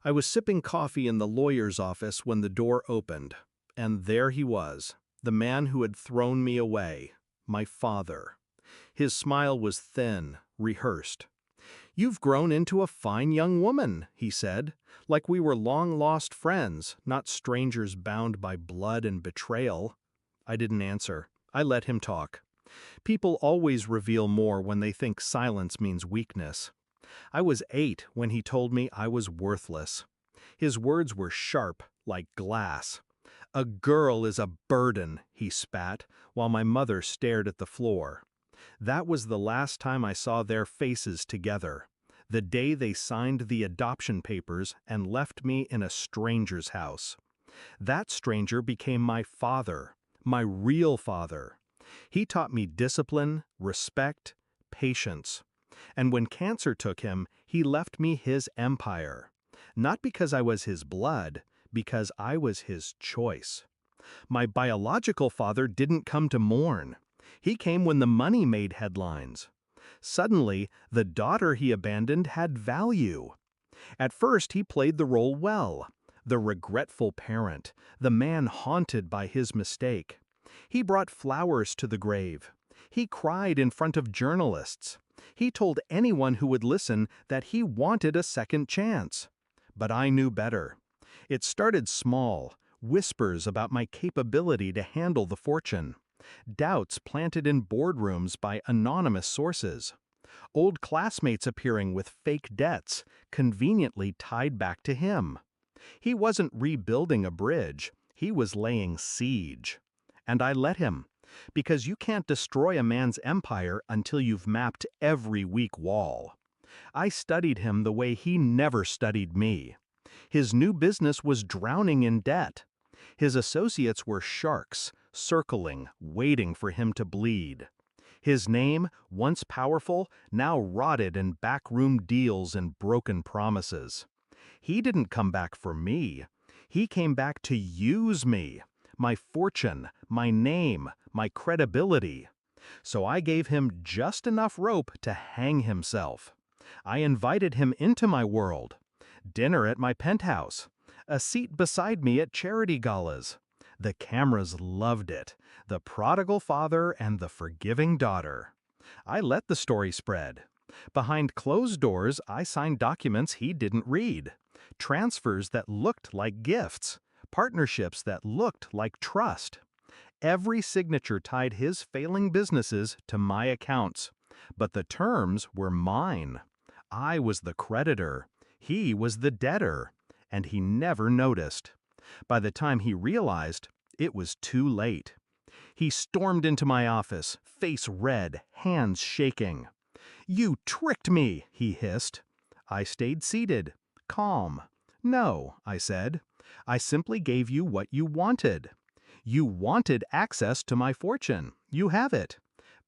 I was sipping coffee in the lawyer's office when the door opened, and there he was, the man who had thrown me away, my father. His smile was thin, rehearsed. "You've grown into a fine young woman," he said, like we were long-lost friends, not strangers bound by blood and betrayal. I didn't answer. I let him talk. People always reveal more when they think silence means weakness. I was 8 when he told me I was worthless. His words were sharp, like glass. "A girl is a burden," he spat, while my mother stared at the floor. That was the last time I saw their faces together, the day they signed the adoption papers and left me in a stranger's house. That stranger became my father, my real father. He taught me discipline, respect, patience. And when cancer took him, he left me his empire. Not because I was his blood, because I was his choice. My biological father didn't come to mourn. He came when the money made headlines. Suddenly, the daughter he abandoned had value. At first, he played the role well. The regretful parent, the man haunted by his mistake. He brought flowers to the grave. He cried in front of journalists. He told anyone who would listen that he wanted a second chance. But I knew better. It started small, whispers about my capability to handle the fortune. Doubts planted in boardrooms by anonymous sources. Old classmates appearing with fake debts, conveniently tied back to him. He wasn't rebuilding a bridge, he was laying siege. And I let him, because you can't destroy a man's empire until you've mapped every weak wall. I studied him the way he never studied me. His new business was drowning in debt. His associates were sharks, circling, waiting for him to bleed. His name, once powerful, now rotted in backroom deals and broken promises. He didn't come back for me. He came back to use me, my fortune, my name, my credibility. So I gave him just enough rope to hang himself. I invited him into my world. Dinner at my penthouse. A seat beside me at charity galas. The cameras loved it. The prodigal father and the forgiving daughter. I let the story spread. Behind closed doors, I signed documents he didn't read. Transfers that looked like gifts. Partnerships that looked like trust. Every signature tied his failing businesses to my accounts. But the terms were mine. I was the creditor. He was the debtor. And he never noticed. By the time he realized, it was too late. He stormed into my office, face red, hands shaking. "You tricked me," he hissed. I stayed seated, calm. "No," I said. "I simply gave you what you wanted. You wanted access to my fortune. You have it.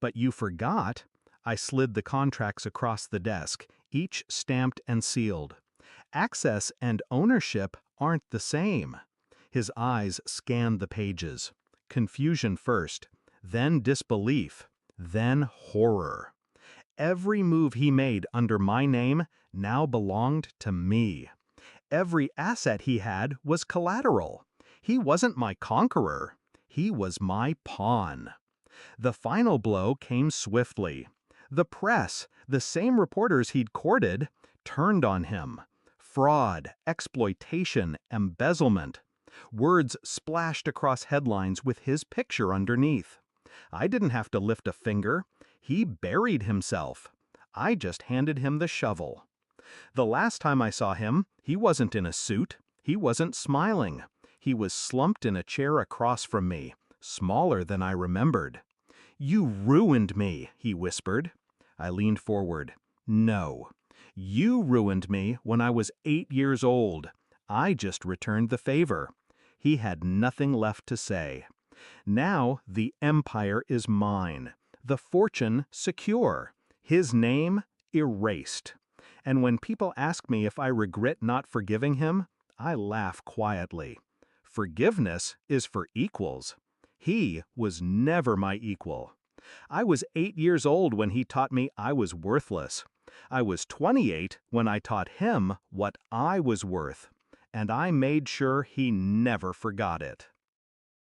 But you forgot." I slid the contracts across the desk, each stamped and sealed. "Access and ownership aren't the same." His eyes scanned the pages. Confusion first, then disbelief, then horror. Every move he made under my name now belonged to me. Every asset he had was collateral. He wasn't my conqueror. He was my pawn. The final blow came swiftly. The press, the same reporters he'd courted, turned on him. Fraud, exploitation, embezzlement. Words splashed across headlines with his picture underneath. I didn't have to lift a finger. He buried himself. I just handed him the shovel. The last time I saw him, he wasn't in a suit. He wasn't smiling. He was slumped in a chair across from me, smaller than I remembered. "You ruined me," he whispered. I leaned forward. "No. You ruined me when I was 8 years old. I just returned the favor." He had nothing left to say. Now the empire is mine, the fortune secure, his name erased. And when people ask me if I regret not forgiving him, I laugh quietly. Forgiveness is for equals. He was never my equal. I was 8 years old when he taught me I was worthless. I was 28 when I taught him what I was worth, and I made sure he never forgot it.